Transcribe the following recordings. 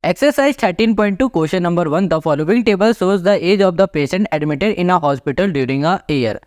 Exercise 13.2 question number 1. The following table shows the age of the patient admitted in a hospital during a year.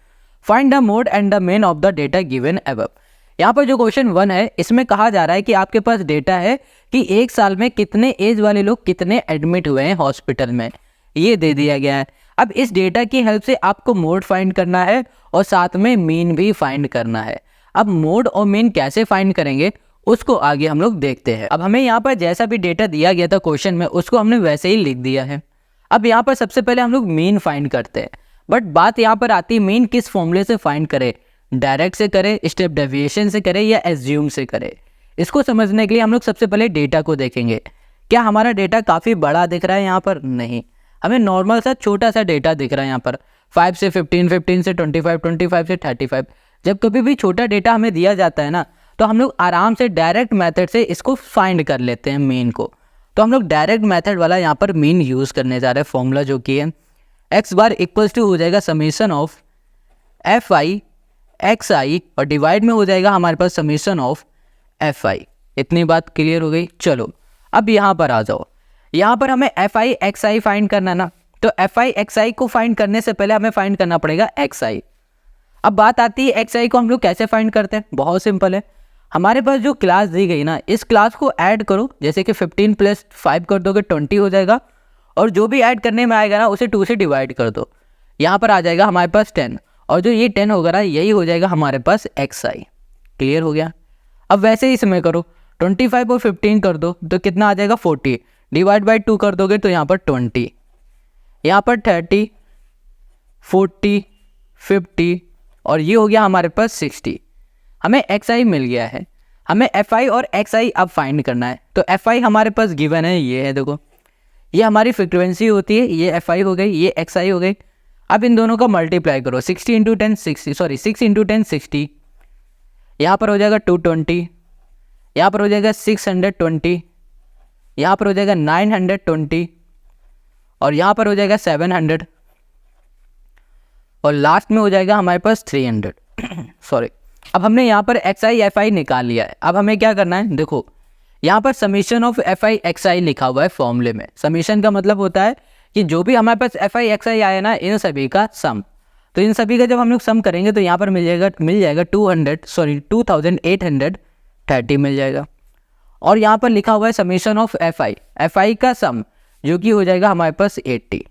Find the mode and the mean of the data given above. यहाँ पर जो question 1 है इसमें कहा जा रहा है कि आपके पास डेटा है कि एक साल में कितने एज वाले लोग कितने एडमिट हुए हैं हॉस्पिटल में, ये दे दिया गया है। अब इस डेटा की हेल्प से आपको मोड फाइंड करना है और साथ में मीन भी फाइंड करना है। अब मोड और मीन कैसे फाइंड करेंगे उसको आगे हम लोग देखते हैं। अब हमें यहाँ पर जैसा भी डेटा दिया गया था क्वेश्चन में उसको हमने वैसे ही लिख दिया है। अब यहाँ पर सबसे पहले हम लोग मीन फाइंड करते हैं, बट बात यहाँ पर आती है मीन किस फॉर्मूले से फाइंड करें, डायरेक्ट से करें, स्टेप डेविएशन से करें या एज्यूम से करें। इसको समझने के लिए हम लोग सबसे पहले डेटा को देखेंगे। क्या हमारा डेटा काफ़ी बड़ा दिख रहा है? यहाँ पर नहीं, हमें नॉर्मल सा छोटा सा डेटा दिख रहा है। यहाँ पर 5 से 15, 15 से 25, 25 से 35। जब कभी भी छोटा डेटा हमें दिया जाता है ना, तो हम लोग आराम से डायरेक्ट मेथड से इसको फाइंड कर लेते हैं मीन को। तो हम लोग डायरेक्ट मेथड वाला यहाँ पर मीन यूज़ करने जा रहे हैं। फॉर्मूला जो कि है एक्स बार इक्वल्स टू हो जाएगा summation of F I x i और डिवाइड में हो जाएगा हमारे पास समीशन ऑफ एफ आई। इतनी बात क्लियर हो गई। चलो अब यहाँ पर आ जाओ। यहाँ पर हमें एफ आई एक्स आई फाइंड करना ना, तो एफ आई एक्स आई को फाइंड करने से पहले हमें फाइंड करना पड़ेगा एक्स आई। अब बात आती है एक्स आई को हम लोग कैसे फाइंड करते हैं। बहुत सिंपल है, हमारे पास जो क्लास दी गई ना, इस क्लास को ऐड करो। जैसे कि 15 + 5 कर दोगे 20 हो जाएगा, और जो भी ऐड करने में आएगा ना उसे 2 से डिवाइड कर दो। यहाँ पर आ जाएगा हमारे पास 10, और जो ये 10 होगा ना यही हो जाएगा हमारे पास एक्स आई। क्लियर हो गया। अब वैसे ही इसमें करो, 25 और 15 कर दो तो कितना आ जाएगा 40, डिवाइड बाई 2 कर दोगे तो यहाँ पर 20, यहाँ पर 30, 40, 50 और ये हो गया हमारे पास 60। हमें एक्स आई मिल गया है, हमें एफ आई और एक्स आई अब फाइंड करना है। तो एफ आई हमारे पास गिवन है, ये है, देखो ये हमारी फ्रिक्वेंसी होती है, ये एफ आई हो गई, ये एक्स आई हो गई। अब इन दोनों का मल्टीप्लाई करो, 60 × 10 60, सॉरी 6 × 10 60, यहाँ पर हो जाएगा 220, यहाँ पर हो जाएगा 620, यहाँ पर हो जाएगा 920 और यहाँ पर हो जाएगा 700 और लास्ट में हो जाएगा हमारे पास 300 सॉरी। अब हमने यहाँ पर एक्स आई एफ आई निकाल लिया है। अब हमें क्या करना है, देखो यहाँ पर summation of F I x I लिखा हुआ है फॉर्मूले में। समीशन का मतलब होता है कि जो भी हमारे पास एफ आई एक्स आई आया ना, इन सभी का सम। तो इन सभी का जब हम लोग सम करेंगे तो यहाँ पर मिल जाएगा 2830 मिल जाएगा। और यहाँ पर लिखा हुआ है समीशन ऑफ एफ आई का सम, जो कि हो जाएगा हमारे पास 80।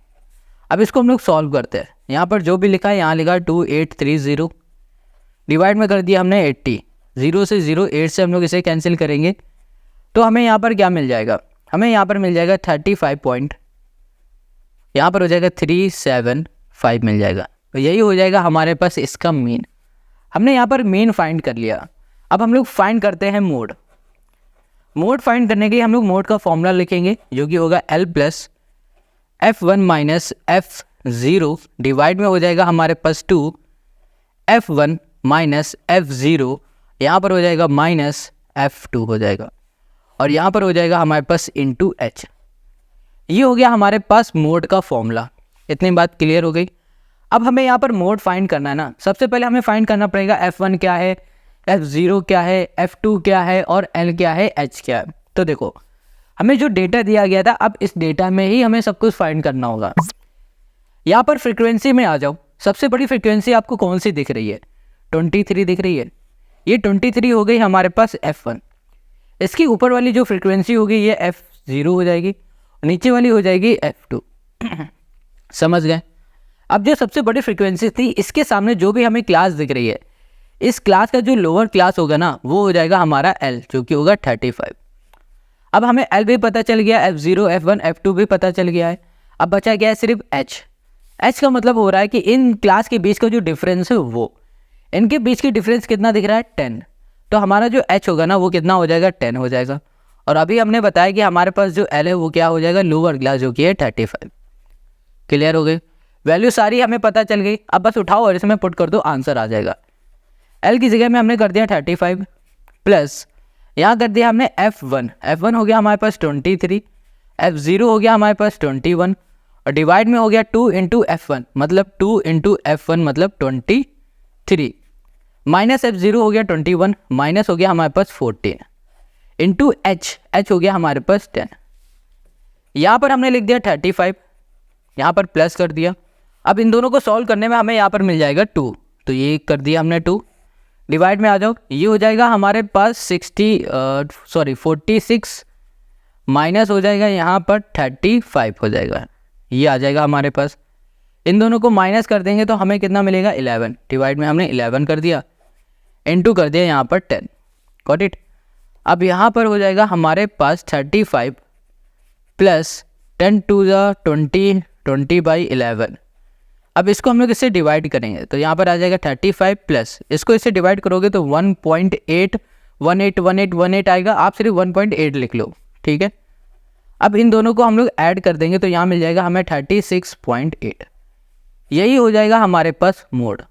अब इसको हम लोग सॉल्व करते हैं। यहाँ पर जो भी लिखा है यहाँ लिखा 2830, डिवाइड में कर दिया हमने 80, 0 से 0, 8 से हम लोग इसे कैंसिल करेंगे तो हमें यहाँ पर क्या मिल जाएगा, हमें यहाँ पर मिल जाएगा 35 यहाँ पर हो जाएगा 375 मिल जाएगा। तो यही हो जाएगा हमारे पास इसका मीन। हमने यहाँ पर मीन फाइंड कर लिया। अब हम लोग फाइंड करते हैं मोड। मोड फाइंड करने के लिए हम लोग मोड का फॉर्मूला लिखेंगे, जो कि होगा L + F1 - F0 डिवाइड में हो जाएगा हमारे पास 2 F1 - F0, यहाँ पर हो जाएगा -F2 हो जाएगा, और यहाँ पर हो जाएगा हमारे पास इंटू H। ये हो गया हमारे पास मोड का फॉर्मूला। इतनी बात क्लियर हो गई। अब हमें यहाँ पर मोड फाइंड करना है ना, सबसे पहले हमें फाइंड करना पड़ेगा F1 क्या है, F0 क्या है, F2 क्या है और L क्या है, H क्या है। तो देखो हमें जो डेटा दिया गया था, अब इस डेटा में ही हमें सब कुछ फाइंड करना होगा। यहाँ पर फ्रिक्वेंसी में आ जाओ। सबसे बड़ी फ्रिक्वेंसी आपको कौन सी दिख रही है, 23 दिख रही है। ये 23 हो गई हमारे पास F1। इसकी ऊपर वाली जो फ्रिक्वेंसी होगी ये F0 हो जाएगी, नीचे वाली हो जाएगी F2। समझ गए। अब जो सबसे बड़ी फ्रिक्वेंसी थी, इसके सामने जो भी हमें क्लास दिख रही है, इस क्लास का जो लोअर क्लास होगा ना वो हो जाएगा हमारा L, जो कि होगा 35। अब हमें L भी पता चल गया, F0 F1 F2 भी पता चल गया है। अब बचा गया है सिर्फ H का मतलब हो रहा है कि इन क्लास के बीच का जो डिफरेंस है वो, इनके बीच की डिफरेंस कितना दिख रहा है 10। तो हमारा जो H होगा ना वो कितना हो जाएगा 10 हो जाएगा। और अभी हमने बताया कि हमारे पास जो L है वो क्या हो जाएगा, लोअर क्लास, जो कि है 35। क्लियर हो गई। वैल्यू सारी हमें पता चल गई। अब बस उठाओ और इसमें पुट कर दो, आंसर आ जाएगा। L की जगह में हमने कर दिया 35 प्लस यहाँ कर दिया हमने F1 हो गया हमारे पास 23, F0 हो गया हमारे पास 21 और डिवाइड में हो गया 2 × F1 मतलब 2 × F1 मतलब 23, माइनस F0 हो गया 21, माइनस हो गया हमारे पास 14 इंटू H हो गया हमारे पास 10। यहाँ पर हमने लिख दिया 35, यहाँ पर प्लस कर दिया। अब इन दोनों को सॉल्व करने में हमें यहाँ पर मिल जाएगा 2, तो ये कर दिया हमने 2। डिवाइड में आ जाओ, ये हो जाएगा हमारे पास 46 माइनस हो जाएगा यहाँ पर 35 हो जाएगा, ये आ जाएगा हमारे पास। इन दोनों को माइनस कर देंगे तो हमें कितना मिलेगा 11। डिवाइड में हमने 11 कर दिया, इनटू कर दिया यहाँ पर 10। Got it. अब यहाँ पर हो जाएगा हमारे पास 35 प्लस 10 टू द 20, 20/11। अब इसको हम लोग इससे डिवाइड करेंगे तो यहाँ पर आ जाएगा 35 प्लस इसको इससे डिवाइड करोगे तो 1.8181818 आएगा। आप सिर्फ 1.8 लिख लो, ठीक है। अब इन दोनों को हम लोग ऐड कर देंगे तो यहाँ मिल जाएगा हमें 36.8। यही हो जाएगा हमारे पास मोड।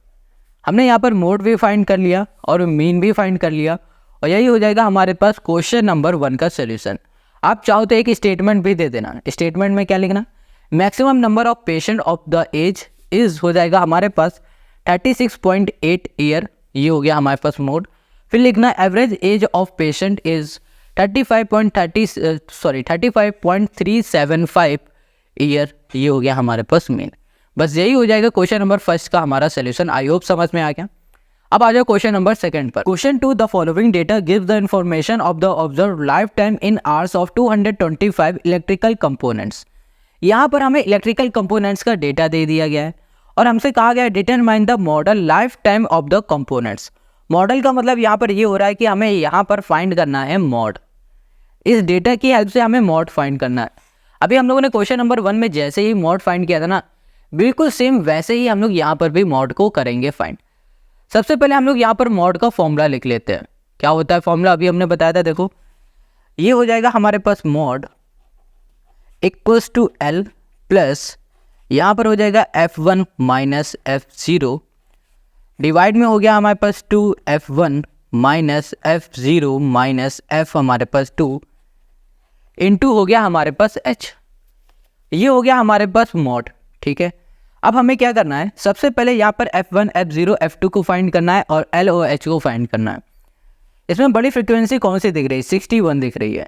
हमने यहाँ पर मोड भी फाइंड कर लिया और मीन भी फाइंड कर लिया, और यही हो जाएगा हमारे पास क्वेश्चन नंबर 1 का सोल्यूशन। आप चाहो तो एक स्टेटमेंट भी दे देना। स्टेटमेंट में क्या लिखना, maximum number of patient of the age is हो जाएगा हमारे पास 36.8 ईयर, ये हो गया हमारे पास मोड। फिर लिखना average age of patient is 35.375 year, ये हो गया हमारे पास मेन। बस यही हो जाएगा क्वेश्चन नंबर 1 का हमारा सोल्यूशन। आई होप समझ में आ गया। अब आ जाओ क्वेश्चन नंबर 2 पर। Question 2, the following data gives the information of the observe life time in hours of 225 electrical components. यहाँ पर हमें इलेक्ट्रिकल कंपोनेंट्स का डेटा दे दिया गया है और हमसे कहा गया है determine the model life time of the components. Model का मतलब यहाँ पर ये हो रहा है कि हमें यहाँ पर फाइंड करना है मॉड। इस डेटा की हेल्प से हमें मॉड फाइंड करना है। अभी हम लोगों ने क्वेश्चन नंबर 1 में जैसे ही मॉड फाइंड किया था ना, बिल्कुल सेम वैसे ही हम लोग यहाँ पर भी मॉड को करेंगे फाइंड। सबसे पहले हम लोग यहाँ पर मॉड का फॉर्मूला लिख लेते हैं। क्या होता है फॉर्मूला, अभी हमने बताया था। देखो ये हो जाएगा हमारे पास mod equals to L plus यहाँ पर हो जाएगा F1 माइनस F0 डिवाइड में हो गया हमारे पास 2F1 minus F0 minus F हमारे पास 2 इंटू हो गया हमारे पास H। ये हो गया हमारे पास मॉड, ठीक है। अब हमें क्या करना है, सबसे पहले यहाँ पर F1, F0, F2 को फाइंड करना है और L और H को फाइंड करना है। इसमें बड़ी फ्रिक्वेंसी कौन सी दिख रही है, 61 दिख रही है,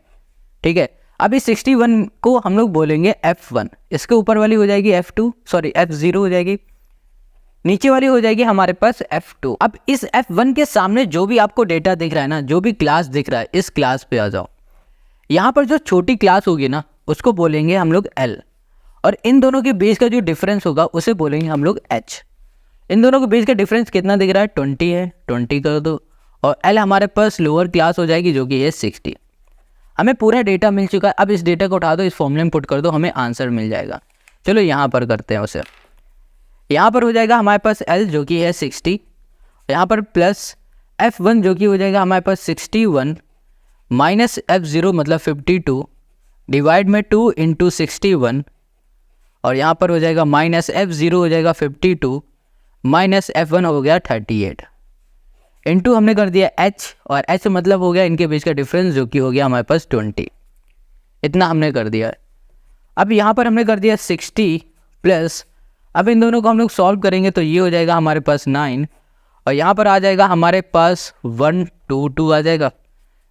ठीक है। अभी 61 को हम लोग बोलेंगे F1, इसके ऊपर वाली हो जाएगी F0 हो जाएगी, नीचे वाली हो जाएगी हमारे पास F2। अब इस F1 के सामने जो भी आपको डेटा दिख रहा है ना, जो भी क्लास दिख रहा है, इस क्लास पे आ जाओ। यहाँ पर जो छोटी क्लास होगी ना, उसको बोलेंगे हम लोग L, और इन दोनों के बीच का जो डिफरेंस होगा उसे बोलेंगे हम लोग H। इन दोनों के बीच का डिफरेंस कितना दिख रहा है, 20 है, 20 कर दो, और L हमारे पास लोअर क्लास हो जाएगी जो कि है 60। हमें पूरा डेटा मिल चुका है। अब इस डेटा को उठा दो, इस फॉर्मूले में पुट कर दो, हमें आंसर मिल जाएगा। चलो यहाँ पर करते हैं उसे। यहाँ पर हो जाएगा हमारे पास L जो कि है 60, यहाँ पर प्लस F1 जो कि हो जाएगा हमारे पास 61 माइनस F0 मतलब 52 डिवाइड में 2 इंटू 61, और यहाँ पर हो जाएगा माइनस F0 हो जाएगा 52 माइनस F1 हो गया 38 इंटू हमने कर दिया H, और H मतलब हो गया इनके बीच का डिफरेंस जो कि हो गया हमारे पास 20। इतना हमने कर दिया है। अब यहाँ पर हमने कर दिया 60 प्लस, अब इन दोनों को हम लोग सॉल्व करेंगे तो ये हो जाएगा हमारे पास 9, और यहाँ पर आ जाएगा हमारे पास 1 2 2 आ जाएगा,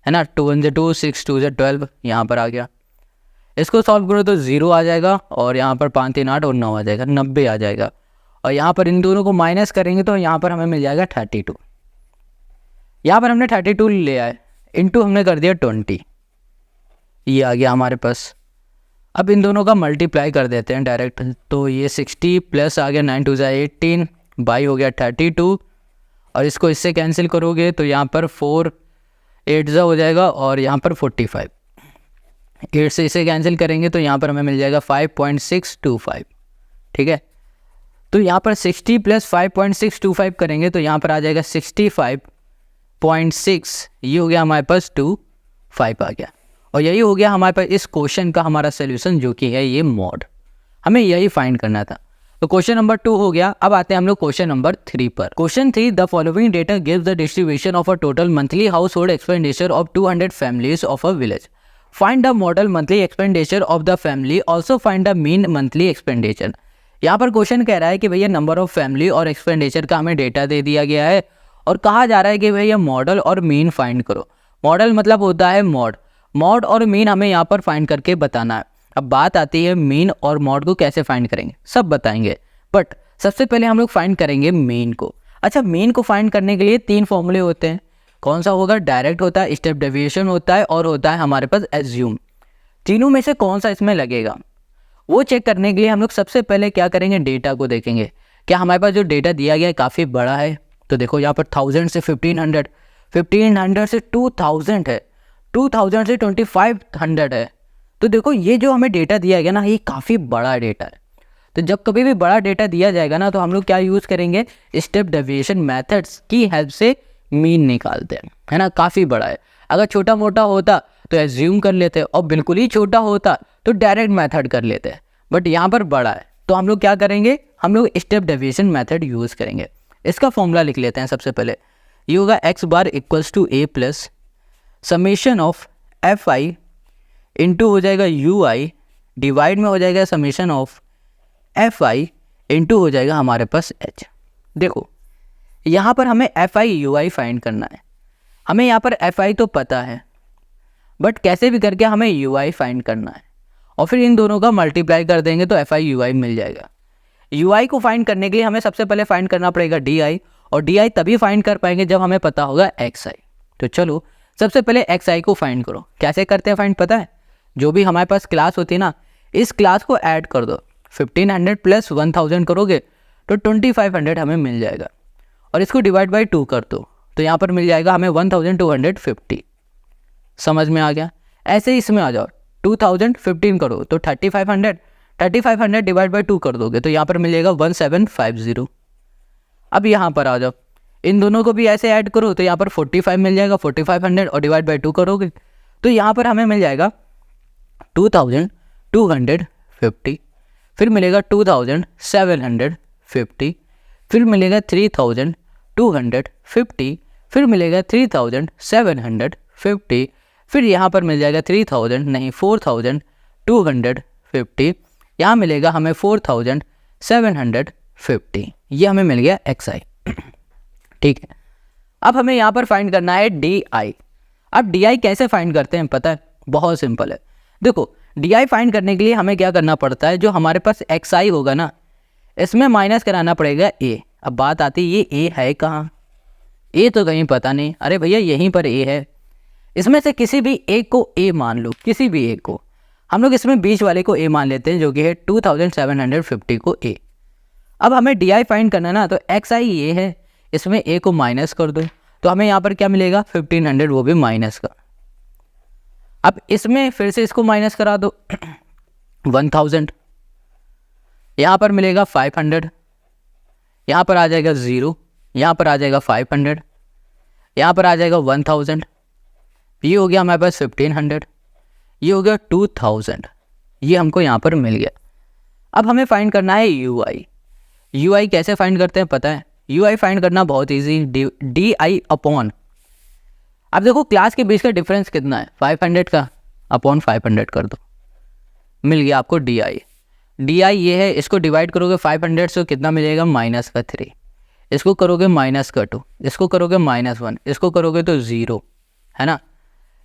है ना। 2 1 2 6 2 12 यहाँ पर आ गया। इसको सॉल्व करो तो 0 आ जाएगा, और यहाँ पर 5 3 8 और 9 आ जाएगा, 90 आ जाएगा। और यहाँ पर इन दोनों को माइनस करेंगे तो यहाँ पर हमें मिल जाएगा 32। यहाँ पर हमने 32 ले आए, इंटू हमने कर दिया 20, ये आ गया हमारे पास। अब इन दोनों का मल्टीप्लाई कर देते हैं डायरेक्ट, तो ये 60 प्लस आ गया 9 2 18 बाई हो गया 32, और इसको इससे कैंसिल करोगे तो यहाँ पर 4 8 हो जाएगा, और यहाँ पर 45 8 से इसे कैंसिल करेंगे तो यहाँ पर हमें मिल जाएगा 5.625, ठीक है। तो यहाँ पर 60 प्लस 5.625 करेंगे तो यहाँ पर आ जाएगा 65.6, ये हो गया हमारे पास 25 आ गया। और यही हो गया हमारे पास इस क्वेश्चन का हमारा सोल्यूशन जो कि है ये मॉड। हमें यही फाइंड करना था। तो क्वेश्चन नंबर 2 हो गया। अब आते हैं हम लोग क्वेश्चन नंबर 3 पर। Question 3, the following data gives the distribution of a total monthly house hold expenditure of 200 families of a village. Find the model monthly expenditure of the family, also find the mean monthly expenditure. यहाँ पर question कह रहा है कि भैया number of family और expenditure का हमें डेटा दे दिया गया है, और कहा जा रहा है कि भैया मॉडल और मीन फाइंड करो। मॉडल मतलब होता है मॉड और मीन हमें यहाँ पर फाइंड करके बताना है। अब बात आती है मीन और मॉड को कैसे फाइंड करेंगे, सब बताएंगे, बट सबसे पहले हम लोग फाइंड करेंगे मीन को। अच्छा, मीन को फाइंड करने के लिए 3 फॉर्मूले होते हैं। कौन सा होगा? डायरेक्ट होता है, स्टेप डेविएशन होता है और होता है हमारे पास एज्यूम। तीनों में से कौन सा इसमें लगेगा वो चेक करने के लिए हम लोग सबसे पहले क्या करेंगे, डेटा को देखेंगे। क्या हमारे पास जो डेटा दिया गया है काफ़ी बड़ा है? तो देखो यहाँ पर 1000 से 1500, 1500 से 2000 है, 2000 से 2500 है। तो देखो ये जो हमें डेटा दिया गया ना, ये काफ़ी बड़ा डेटा है। तो जब कभी भी बड़ा डेटा दिया जाएगा ना, तो हम लोग क्या यूज़ करेंगे, स्टेप डेविएशन मेथड्स की हेल्प से मीन निकालते हैं, है ना। काफ़ी बड़ा है, अगर छोटा मोटा होता तो एज्यूम कर लेते, और बिल्कुल ही छोटा होता तो डायरेक्ट मेथड कर लेते, बट यहाँ पर बड़ा है तो हम लोग क्या करेंगे, हम लोग स्टेप डेविएशन मेथड यूज़ करेंगे। इसका फॉर्मूला लिख लेते हैं सबसे पहले। ये होगा x bar equals to a plus summation of F i into हो जाएगा यू आई, डिवाइड में हो जाएगा summation of F i into हो जाएगा हमारे पास एच। देखो यहाँ पर हमें f i u i find करना है। हमें यहाँ पर एफ आई तो पता है, बट कैसे भी करके हमें यू आई फाइंड करना है, और फिर इन दोनों का मल्टीप्लाई कर देंगे तो एफ आई यू आई मिल जाएगा। यू आई को फाइंड करने के लिए हमें सबसे पहले फाइंड करना पड़ेगा डी आई, और डी आई तभी फाइंड कर पाएंगे जब हमें पता होगा एक्स आई। तो चलो सबसे पहले एक्स आई को फाइंड करो। कैसे करते हैं फाइंड पता है? जो भी हमारे पास क्लास होती है ना, इस क्लास को ऐड कर दो। 1500 प्लस 1000 करोगे तो 2500 हमें मिल जाएगा, और इसको डिवाइड बाई 2 कर दो तो यहाँ पर मिल जाएगा हमें 1250। समझ में आ गया? ऐसे ही इसमें आ जाओ, 2015 करो तो 3500, 3500 डिवाइड बाई 2 कर दोगे तो यहाँ पर मिल जाएगा 1750। अब यहाँ पर आ जाओ, इन दोनों को भी ऐसे ऐड करो तो यहाँ पर 45 मिल जाएगा, 4500 और डिवाइड बाई 2 करोगे तो यहाँ पर हमें मिल जाएगा 2250, फिर मिलेगा 2750, फिर मिलेगा 3250, फिर मिलेगा 3750, फिर यहाँ पर मिल जाएगा 4250, यहाँ मिलेगा हमें 4750। ये हमें मिल गया एक्स आई। ठीक है, अब हमें यहाँ पर फाइंड करना है डी आई। अब डी आई कैसे फाइंड करते हैं पता है? बहुत सिंपल है। देखो डी आई फाइंड करने के लिए हमें क्या करना पड़ता है, जो हमारे पास एक्स आई होगा ना, इसमें माइनस कराना पड़ेगा ए। अब बात आती है ये ए है कहाँ? ए तो कहीं पता नहीं। अरे भैया यहीं पर ए है। इसमें से किसी भी एक को ए मान लो, किसी भी एक को। हम लोग इसमें बीच वाले को ए मान लेते हैं जो कि है 2750 को ए। अब हमें डी आई फाइंड करना ना, तो एक्स आई ये है, इसमें ए को माइनस कर दो तो हमें यहाँ पर क्या मिलेगा 1500, वो भी माइनस का। अब इसमें फिर से इसको माइनस करा दो 1000, यहाँ पर मिलेगा 500, यहाँ पर आ जाएगा 0, यहाँ पर आ जाएगा 500, यहाँ पर आ जाएगा 1000, ये हो गया हमारे पास 1500, ये हो गया 2000, ये हमको यहाँ पर मिल गया। अब हमें फाइंड करना है यू आई। यू आई कैसे फाइंड करते हैं पता है? यू आई फाइंड करना बहुत ईजी, डी आई अपॉन, अब देखो क्लास के बीच का डिफरेंस कितना है, 500 का, अपॉन 500 कर दो, मिल गया आपको डी आई। डी आई ये है, इसको डिवाइड करोगे 500 से कितना मिलेगा, -3, इसको करोगे -2, इसको करोगे -1, इसको करोगे तो 0, है ना,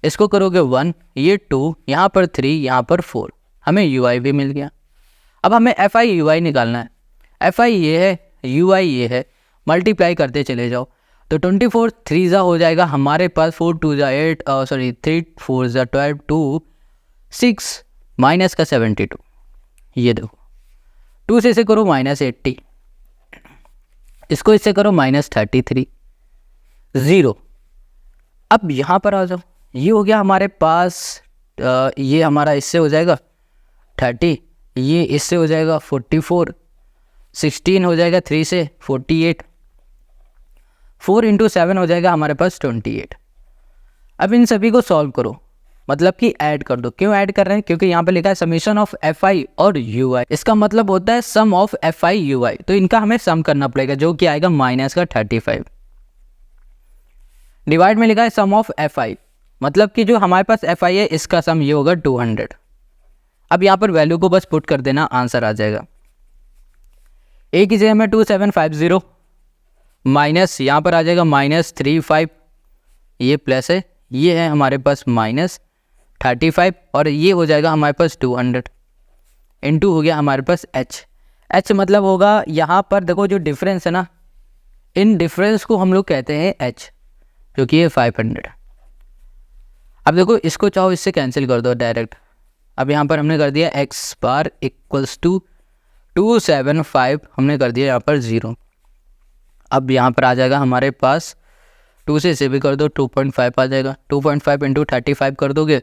इसको करोगे 1, ये 2, यहाँ पर 3, यहाँ पर 4, हमें यू आई भी मिल गया। अब हमें एफ आई यू आई निकालना है। एफ आई ये है, यू आई ये है, मल्टीप्लाई करते चले जाओ तो 24 3 हो जाएगा हमारे पास, 4 2 8, 3 4 12, 2 6 माइनस का 72, ये देखो 2 से इसे करो -80, इसको इससे करो -33, 0। अब यहाँ पर आ जाओ, ये हो गया हमारे पास, ये हमारा इससे हो जाएगा 30, ये इससे हो जाएगा 44, 16 हो जाएगा 3 से 48, 4 × 7 हो जाएगा हमारे पास 28। अब इन सभी को सॉल्व करो, मतलब कि ऐड कर दो। क्यों ऐड कर रहे हैं? क्योंकि यहाँ पे लिखा है समीशन ऑफ एफ आई और यू आई, इसका मतलब होता है सम ऑफ एफ आई यू आई, तो इनका हमें सम करना पड़ेगा जो कि आएगा -35। डिवाइड में लिखा है सम ऑफ एफ आई, मतलब कि जो हमारे पास एफ आई है इसका सम ये होगा 200। अब यहाँ पर वैल्यू को बस पुट कर देना, आंसर आ जाएगा। ए की जगह में 2750 माइनस यहाँ पर आ जाएगा -35, ये प्लस है, ये है हमारे पास -35 और ये हो जाएगा हमारे पास 200। इंटू हो गया हमारे पास एच मतलब होगा यहाँ पर देखो जो डिफरेंस है ना, इन डिफरेंस को हम लोग कहते हैं एच, जो कि ये 500। अब देखो इसको चाहो इससे कैंसिल कर दो डायरेक्ट। अब यहाँ पर हमने कर दिया एक्स बार इक्वल्स टू 275, हमने कर दिया यहाँ पर 0। अब यहाँ पर आ जाएगा हमारे पास 2 से इसे भी कर दो 2.5 आ जाएगा। 2.5 इंटू 35 कर दोगे,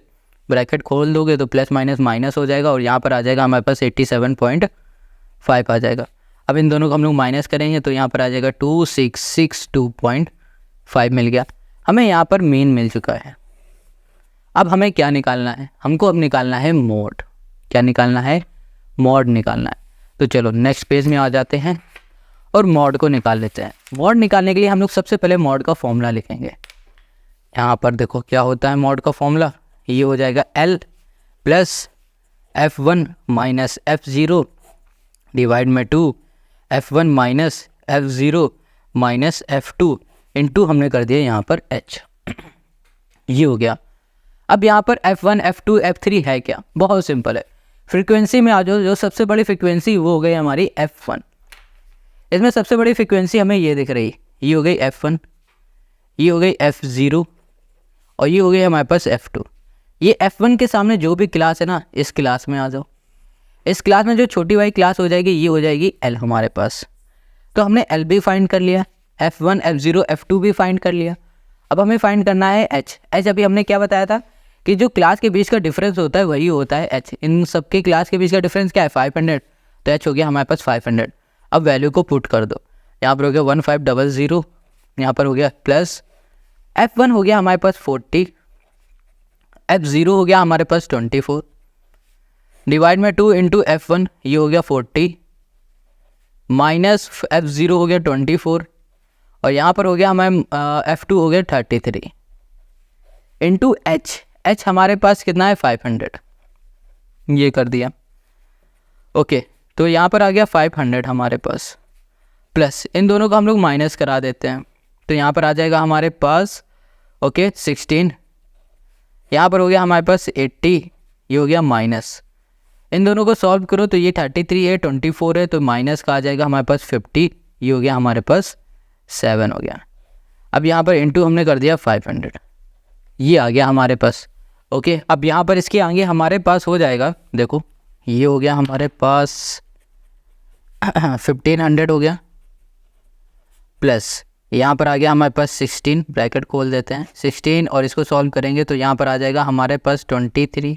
ब्रैकेट खोल दोगे तो प्लस माइनस माइनस हो जाएगा और यहाँ पर आ जाएगा हमारे पास 87.5 आ जाएगा। अब इन दोनों को हम लोग माइनस करेंगे तो यहाँ पर आ जाएगा 2662.5 मिल गया। हमें यहाँ पर मीन मिल चुका है। अब हमें क्या निकालना है, हमको अब निकालना है मोड। क्या निकालना है? मोड निकालना है। तो चलो नेक्स्ट पेज में आ जाते हैं और मोड को निकाल लेते हैं। मोड निकालने के लिए हम लोग सबसे पहले मोड का फॉर्मूला लिखेंगे। यहाँ पर देखो क्या होता है मोड का फॉर्मूला, ये हो जाएगा L plus F1 minus F0 divide में 2 F1 minus F0 minus F2 into हमने कर दिया यहाँ पर H। ये हो गया। अब यहाँ पर F1 F2 F3 है क्या? बहुत सिंपल है, फ्रीक्वेंसी में आ जाओ। जो सबसे बड़ी फ्रीक्वेंसी वो हो गई हमारी F1। इसमें सबसे बड़ी फ्रीक्वेंसी हमें ये दिख रही, ये हो गई F1, ये हो गई F0 और ये हो गई हमारे पास F2। ये F1 के सामने जो भी क्लास है ना, इस क्लास में आ जाओ। इस क्लास में जो छोटी वाली क्लास हो जाएगी ये हो जाएगी L हमारे पास। तो हमने L भी फाइंड कर लिया, F1 F0 F2 भी फाइंड कर लिया। अब हमें फाइंड करना है H। अभी हमने क्या बताया था कि जो क्लास के बीच का डिफरेंस होता है वही होता है H। इन सबके क्लास के बीच का डिफरेंस क्या है? 500। तो H हो गया हमारे पास 500। अब वैल्यू को पुट कर दो, यहाँ पर हो गया 1500, यहाँ पर हो गया प्लस F1 हो गया हमारे पास 40, F0 हो गया हमारे पास 24 डिवाइड में 2 इंटू F1, ये हो गया 40 माइनस F0 हो गया 24 और यहाँ पर हो गया हमारे F2 हो गया 33 इंटू H हमारे पास कितना है? 500। ये कर दिया। ओके, तो यहाँ पर आ गया 500 हमारे पास, प्लस इन दोनों को हम लोग माइनस करा देते हैं। तो यहाँ पर आ जाएगा हमारे पास 16, यहाँ पर हो गया हमारे पास 80, ये हो गया माइनस। इन दोनों को सॉल्व करो तो ये 33 है, 24 है, तो माइनस का आ जाएगा हमारे पास 50, ये हो गया हमारे पास 7 हो गया। अब यहाँ पर इंटू हमने कर दिया 500, ये आ गया हमारे पास। ओके, अब यहाँ पर इसके आगे हमारे पास हो जाएगा, देखो ये हो गया हमारे पास 1500 हो गया, प्लस यहाँ पर आ गया हमारे पास 16, ब्रैकेट खोल देते हैं 16 और इसको सॉल्व करेंगे तो यहाँ पर आ जाएगा हमारे पास 23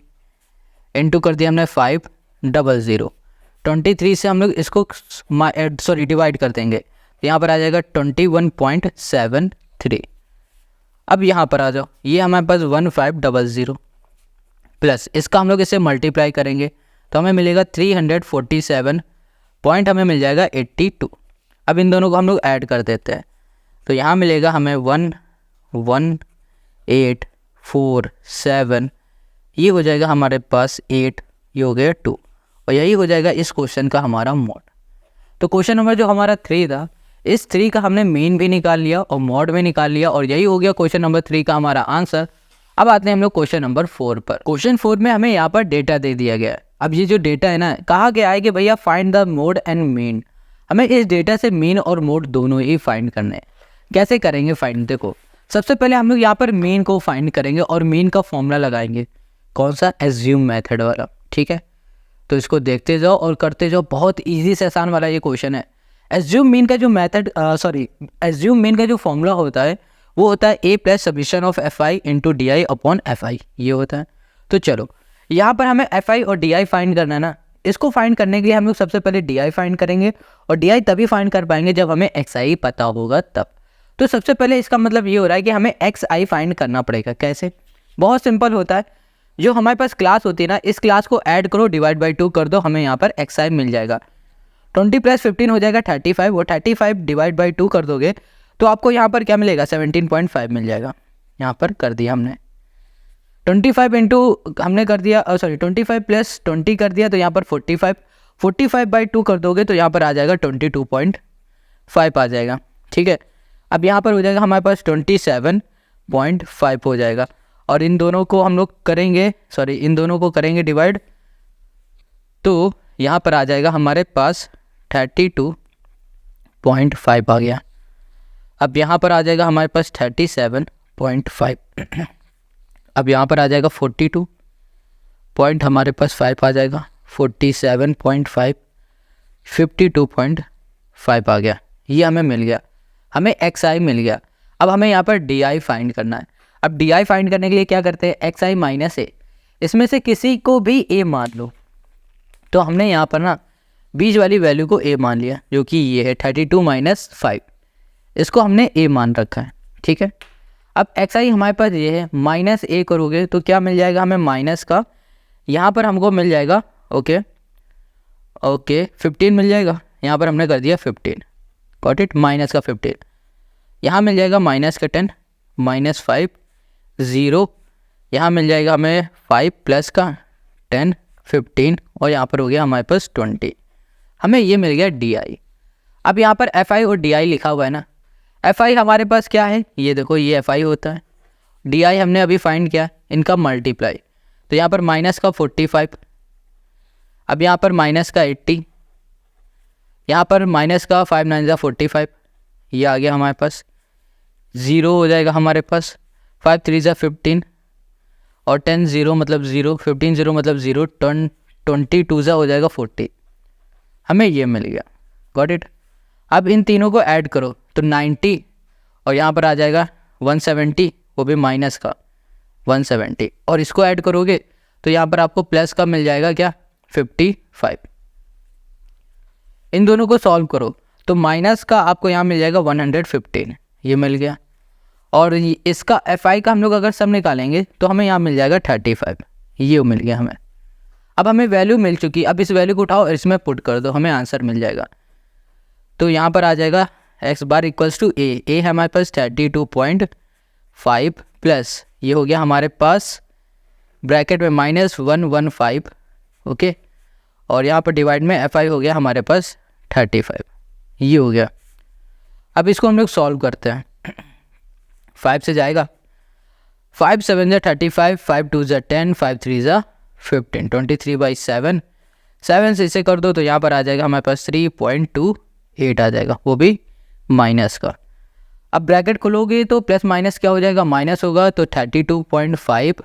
इंटू कर दिया हमने 500। 23 से हम लोग इसको डिवाइड कर देंगे तो यहाँ पर आ जाएगा 21.73। अब यहाँ पर आ जाओ, ये हमारे पास 1500 प्लस इसका हम लोग इसे मल्टीप्लाई करेंगे तो हमें मिलेगा 347 पॉइंट, हमें मिल जाएगा 82। अब इन दोनों को हम लोग ऐड कर देते हैं तो यहाँ मिलेगा हमें 11847, ये हो जाएगा हमारे पास 8, ये हो गया 2 और यही हो जाएगा इस क्वेश्चन का हमारा मोड। तो क्वेश्चन नंबर जो हमारा 3 था, इस 3 का हमने मीन भी निकाल लिया और मोड भी निकाल लिया और यही हो गया क्वेश्चन नंबर 3 का हमारा आंसर। अब आते हैं हम लोग क्वेश्चन नंबर 4 पर। क्वेश्चन 4 में हमें यहाँ पर डेटा दे दिया गया है। अब ये जो डेटा है ना, कहा गया है कि भैया find the mode and mean. हमें इस डेटा से मीन और मोड दोनों ही फाइंड करने हैं। कैसे करेंगे फाइंड? देखो सबसे पहले हम लोग यहाँ पर मीन को फाइंड करेंगे और मीन का फॉर्मूला लगाएंगे। कौन सा? एज्यूम मेथड वाला। ठीक है, तो इसको देखते जाओ और करते जाओ, बहुत ईजी से आसान वाला ये क्वेश्चन है। एज्यूम मीन का जो मेथड एज्यूम मीन का जो फॉर्मूला होता है वो होता है a plus submission of fi into D I upon fi, ये होता है। तो चलो यहाँ पर हमें fi और di फाइंड करना है ना। इसको फाइंड करने के लिए हम लोग सबसे पहले di फाइंड करेंगे और di तभी फाइंड कर पाएंगे जब हमें xi पता होगा तब। तो सबसे पहले इसका मतलब ये हो रहा है कि हमें xi फाइंड करना पड़ेगा। कैसे? बहुत सिंपल होता है, जो हमारे पास क्लास होती है ना, इस क्लास को ऐड करो, डिवाइड बाई 2 कर दो, हमें यहाँ पर xi मिल जाएगा। 20 प्लस 15 हो जाएगा 35, वो 35 डिवाइड बाई 2 कर दोगे तो आपको यहाँ पर क्या मिलेगा? 17.5 मिल जाएगा। यहाँ पर कर दिया हमने 25 इंटू हमने कर दिया 25 प्लस 20 कर दिया तो यहाँ पर 45 बाई 2 कर दोगे तो यहाँ पर आ जाएगा 22.5 आ जाएगा। ठीक है, अब यहाँ पर हो जाएगा हमारे पास 27.5 हो जाएगा और इन दोनों को हम लोग करेंगे इन दोनों को करेंगे डिवाइड, तो यहाँ पर आ जाएगा हमारे पास 32.5 आ गया। अब यहाँ पर आ जाएगा हमारे पास 37.5। अब यहाँ पर आ जाएगा 42 पॉइंट हमारे पास 5 आ जाएगा, 47.5, 52.5 आ गया। ये हमें मिल गया, हमें xi मिल गया। अब हमें यहाँ पर di फाइंड करना है। अब di फाइंड करने के लिए क्या करते हैं, xi माइनस a, इसमें से किसी को भी a मान लो। तो हमने यहाँ पर ना बीच वाली वैल्यू को a मान लिया, जो कि ये है 32 माइनस 5, इसको हमने a मान रखा है, ठीक है। अब xi हमारे पास ये है, माइनस a करोगे तो क्या मिल जाएगा हमें, माइनस का यहाँ पर हमको मिल जाएगा ओके 15 मिल जाएगा। यहाँ पर हमने कर दिया 15, गॉट इट, माइनस का 15। यहाँ मिल जाएगा माइनस का 10, माइनस 5, 0, यहाँ मिल जाएगा हमें 5 प्लस का 10, 15, और यहाँ पर हो गया हमारे पास 20। हमें ये मिल गया di। अब यहाँ पर fi और di लिखा हुआ है ना, fi हमारे पास क्या है, ये देखो ये fi होता है, di हमने अभी फाइंड किया, इनका मल्टीप्लाई। तो यहाँ पर माइनस का 45, अब यहाँ पर माइनस का 80, यहाँ पर माइनस का 5 9 45, ये आ गया हमारे पास, 0 हो जाएगा हमारे पास, 5 3 15, और 10 0 मतलब 0, 15 0 मतलब 0, 22 हो जाएगा 40। हमें ये मिल गया, गॉट इट। अब इन तीनों को ऐड करो तो 90, और यहाँ पर आ जाएगा 170, वो भी माइनस का 170, और इसको ऐड करोगे तो यहाँ पर आपको प्लस का मिल जाएगा क्या, 55। इन दोनों को सॉल्व करो तो माइनस का आपको यहाँ मिल जाएगा 115, ये मिल गया। और इसका fi का हम लोग अगर सब निकालेंगे तो हमें यहाँ मिल जाएगा 35, ये मिल गया हमें। अब हमें वैल्यू मिल चुकी, अब इस वैल्यू को उठाओ और इसमें पुट कर दो, हमें आंसर मिल जाएगा। तो यहाँ पर आ जाएगा x bar equals to a है हमारे पास 32.5 प्लस ये हो गया हमारे पास ब्रैकेट में -115, ओके, और यहाँ पर डिवाइड में fi हो गया हमारे पास 35, ये हो गया। अब इसको हम लोग सॉल्व करते हैं, 5 से जाएगा, 5 7 35, 5 2 10, 5 3 15, 23/7, 7 से इसे कर दो तो यहाँ पर आ जाएगा हमारे पास 3.28 आ जाएगा, वो भी माइनस का। अब ब्रैकेट खोलोगे तो प्लस माइनस क्या हो जाएगा, माइनस होगा तो 32.5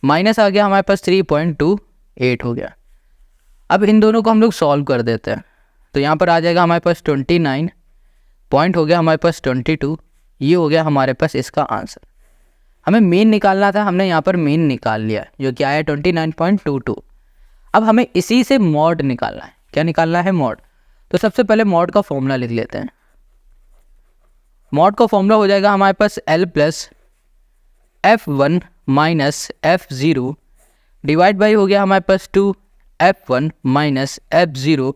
माइनस आ गया हमारे पास 3.28 हो गया। अब इन दोनों को हम लोग सॉल्व कर देते हैं तो यहाँ पर आ जाएगा हमारे पास 29 पॉइंट हो गया हमारे पास 22, ये हो गया हमारे पास इसका आंसर। हमें मीन निकालना था, हमने यहाँ पर मीन निकाल लिया जो क्या है 29.22। अब हमें इसी से मॉड निकालना है, क्या निकालना है, मॉड। तो सबसे पहले मॉड का फॉर्मूला लिख लेते हैं। मॉड का फॉर्मूला हो जाएगा हमारे पास L plus F1 minus F0 divide by हो गया हमारे पास 2F1 minus F0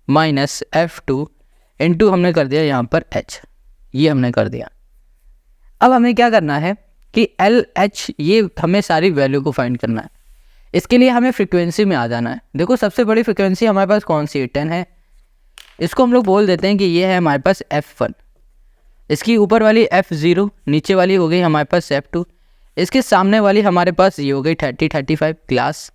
minus F2 into हमने कर दिया यहाँ पर H, ये हमने कर दिया। अब हमें क्या करना है कि L H ये हमें सारी वैल्यू को फाइंड करना है। इसके लिए हमें फ्रिक्वेंसी में आ जाना है। देखो सबसे बड़ी फ्रिक्वेंसी हमारे पास कौन सी है, 10 है। इसको हम लोग बोल देते हैं कि ये है हमारे पास F1, इसकी ऊपर वाली F0, नीचे वाली हो गई हमारे पास F2, इसके सामने वाली हमारे पास ये हो गई 35 क्लास।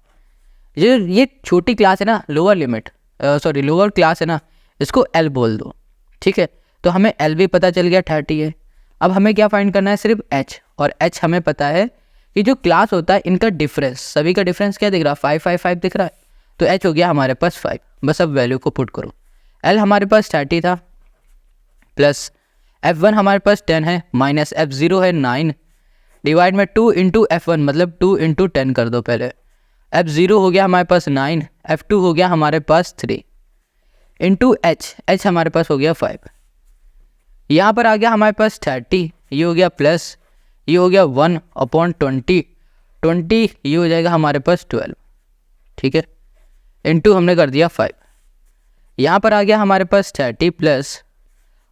ये छोटी क्लास है ना, लोअर लिमिट लोअर क्लास है ना, इसको L बोल दो, ठीक है। तो हमें L भी पता चल गया 30 है। अब हमें क्या फाइंड करना है, सिर्फ H, और H हमें पता है कि जो क्लास होता है इनका डिफरेंस, सभी का डिफरेंस क्या दिख रहा है, 5 5 5 दिख रहा है, तो H हो गया हमारे पास 5। बस अब वैल्यू को पुट करो। L हमारे पास 30 था, प्लस F1 हमारे पास 10 है, माइनस F0 है 9, डिवाइड में 2 इंटू F1 मतलब 2 इंटू 10 कर दो पहले। F0 हो गया हमारे पास 9, F2 हो गया हमारे पास 3 इंटू H हमारे पास हो गया 5। यहाँ पर आ गया हमारे पास 30, ये हो गया प्लस, ये हो गया 1/20, 20 ये हो जाएगा हमारे पास 12, ठीक है, इंटू हमने कर दिया 5। यहाँ पर आ गया हमारे पास 30 प्लस,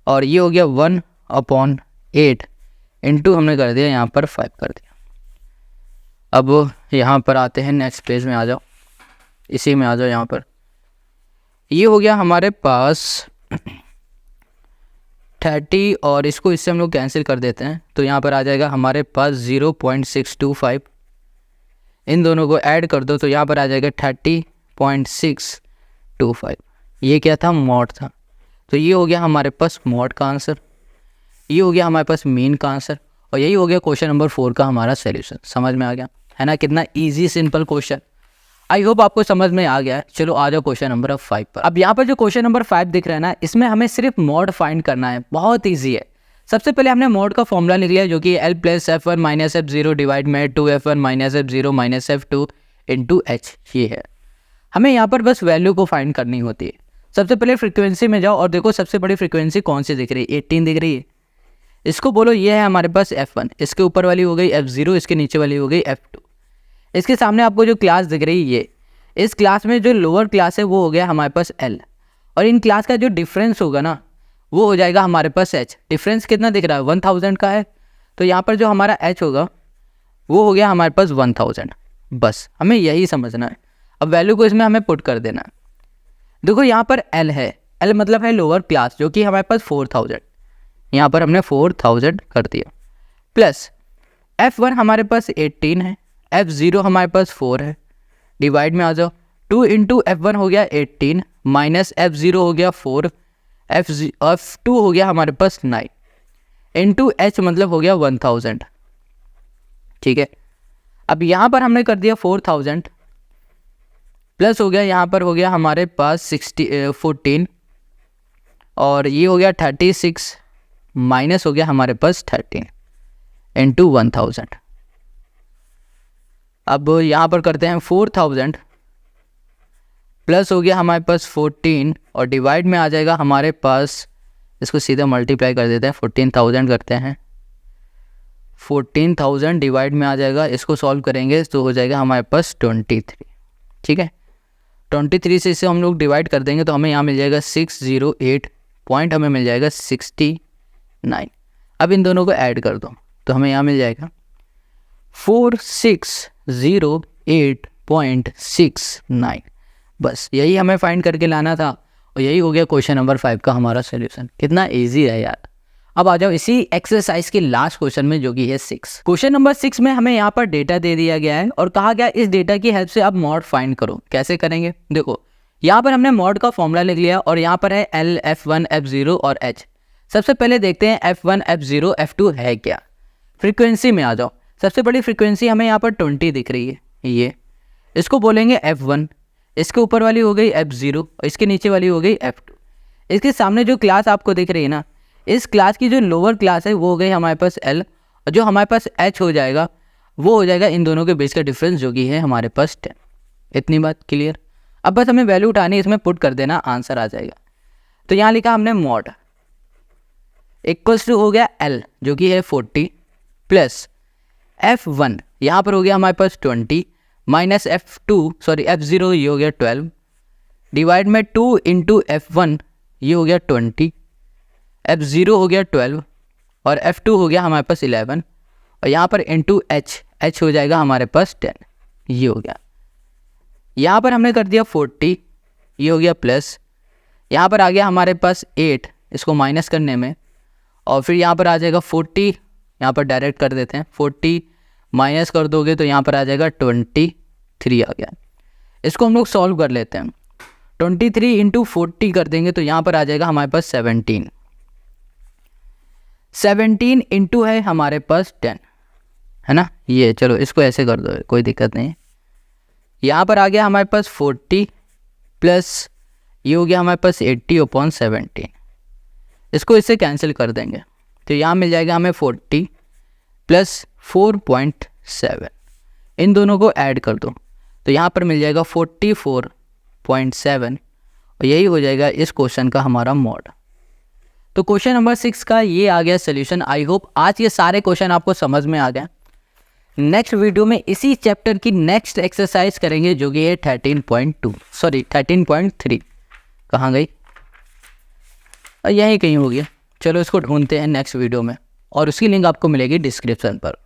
और ये हो गया 1/8 इंटू हमने कर दिया यहाँ पर 5 कर दिया। अब यहाँ पर आते हैं नेक्स्ट पेज में, आ जाओ, इसी में आ जाओ। यहाँ पर ये हो गया हमारे पास 30, और इसको इससे हम लोग कैंसिल कर देते हैं तो यहाँ पर आ जाएगा हमारे पास 0.625। इन दोनों को ऐड कर दो तो यहाँ पर आ जाएगा 30.6 F25, ये क्या था, मॉड था। तो ये हो गया हमारे पास मॉड का आंसर, ये हो गया हमारे पास मीन का आंसर, और यही हो गया क्वेश्चन नंबर 4 का हमारा सोल्यूशन। समझ में आ गया है ना, कितना easy simple question. I hope आपको समझ में आ गया है। चलो आ जाओ क्वेश्चन नंबर 5 पर। अब यहाँ पर जो क्वेश्चन नंबर 5 दिख रहा है ना, इसमें हमें सिर्फ मॉड फाइंड करना है, बहुत ईजी है। सबसे पहले हमने मॉड का फॉर्मूला लिख लिया, जो कि L plus F1 minus F0 divide में 2F1 minus F0 minus F2 into H, ये है। हमें यहाँ पर बस वैल्यू को फाइंड करनी होती है। सबसे पहले फ्रीक्वेंसी में जाओ और देखो सबसे बड़ी फ्रीक्वेंसी कौन सी दिख रही है, 18 दिख रही है। इसको बोलो ये है हमारे पास F1, इसके ऊपर वाली हो गई F0, इसके नीचे वाली हो गई F2। इसके सामने आपको जो क्लास दिख रही है ये, इस क्लास में जो लोअर क्लास है वो हो गया हमारे पास L, और इन क्लास का जो डिफरेंस होगा ना वो हो जाएगा हमारे पास H। डिफरेंस कितना दिख रहा है, 1000 का है, तो यहाँ पर जो हमारा H होगा वो हो गया हमारे पास 1000। बस हमें यही समझना है। अब वैल्यू को इसमें हमें पुट कर देना है। देखो यहाँ पर L है, L मतलब है लोअर क्लास, जो कि हमारे पास 4000, यहाँ पर हमने 4000 कर दिया, प्लस F1 हमारे पास 18 है, F0 हमारे पास 4 है, डिवाइड में आ जाओ, 2 इंटू F1 हो गया 18 माइनस F0 हो गया 4, F2 हो गया हमारे पास 9 इंटू H मतलब हो गया 1000। ठीक है, अब यहाँ पर हमने कर दिया 4000 प्लस हो गया, यहाँ पर हो गया हमारे पास 14, और ये हो गया 36 माइनस हो गया हमारे पास 13 इंटू 1000। अब यहाँ पर करते हैं 4000 प्लस हो गया हमारे पास 14, और डिवाइड में आ जाएगा हमारे पास, इसको सीधा मल्टीप्लाई कर देते हैं, 14000 करते हैं, 14000 डिवाइड में आ जाएगा, इसको सॉल्व करेंगे तो हो जाएगा हमारे पास 23। ठीक है, 23 से इसे हम लोग डिवाइड कर देंगे तो हमें यहाँ मिल जाएगा 608 पॉइंट, हमें मिल जाएगा 69। अब इन दोनों को ऐड कर दो तो हमें यहाँ मिल जाएगा 4608.69। बस यही हमें फाइंड करके लाना था, और यही हो गया क्वेश्चन नंबर 5 का हमारा सोल्यूशन। कितना इजी है यार। अब आ जाओ इसी एक्सरसाइज के लास्ट क्वेश्चन में, जो कि है 6। क्वेश्चन नंबर 6 में हमें यहाँ पर डेटा दे दिया गया है और कहा गया इस डेटा की हेल्प से आप मॉड फाइंड करो। कैसे करेंगे, देखो यहाँ पर हमने मॉड का फॉर्मूला लिख लिया, और यहाँ पर है L, F1, F0 और H। सबसे पहले देखते हैं F1, F0, F2 है क्या। फ्रीक्वेंसी में आ जाओ, सबसे बड़ी फ्रीक्वेंसी हमें यहाँ पर 20 दिख रही है, ये इसको बोलेंगे F1, इसके ऊपर वाली हो गई F0 और इसके नीचे वाली हो गई F2। इसके सामने जो क्लास आपको दिख रही है ना, इस क्लास की जो लोअर क्लास है वो हो गई हमारे पास L, और जो हमारे पास H हो जाएगा वो हो जाएगा इन दोनों के बीच का डिफरेंस, जो कि है हमारे पास 10। इतनी बात क्लियर। अब बस हमें वैल्यू उठानी है, इसमें पुट कर देना, आंसर आ जाएगा। तो यहाँ लिखा हमने मॉड इक्वल्स टू हो गया L, जो कि है 40, प्लस F1 यहाँ पर हो गया हमारे पास 20 माइनस F0 ये हो गया 12, डिवाइड में 2 इंटू F1 ये हो गया 20, F0 हो गया 12 और F2 हो गया हमारे पास 11, और यहाँ पर इंटू H हो जाएगा हमारे पास 10, ये हो गया। यहाँ पर हमने कर दिया 40, ये हो गया प्लस, यहाँ पर आ गया हमारे पास 8 इसको माइनस करने में, और फिर यहाँ पर आ जाएगा 40, यहाँ पर डायरेक्ट कर देते हैं, 40 माइनस कर दोगे तो यहाँ पर आ जाएगा 23 आ गया। इसको हम लोग सॉल्व कर लेते हैं, 23 इंटू 40 कर देंगे तो यहाँ पर आ जाएगा हमारे पास 17 इंटू है हमारे पास 10, है ना। ये चलो इसको ऐसे कर दो, कोई दिक्कत नहीं। यहाँ पर आ गया हमारे पास 40 प्लस ये हो गया हमारे पास 80/17, इसको इससे कैंसिल कर देंगे तो यहाँ मिल जाएगा हमें 40 प्लस 4.7, इन दोनों को ऐड कर दो तो यहाँ पर मिल जाएगा 44.7, और यही हो जाएगा इस क्वेश्चन का हमारा मॉड। तो क्वेश्चन नंबर 6 का ये आ गया सोल्यूशन। आई होप आज ये सारे क्वेश्चन आपको समझ में आ गए। नेक्स्ट वीडियो में इसी चैप्टर की नेक्स्ट एक्सरसाइज करेंगे, जो कि है 13.3। कहाँ गई, यहीं कहीं हो गया। चलो इसको ढूंढते हैं नेक्स्ट वीडियो में, और उसकी लिंक आपको मिलेगी डिस्क्रिप्शन पर।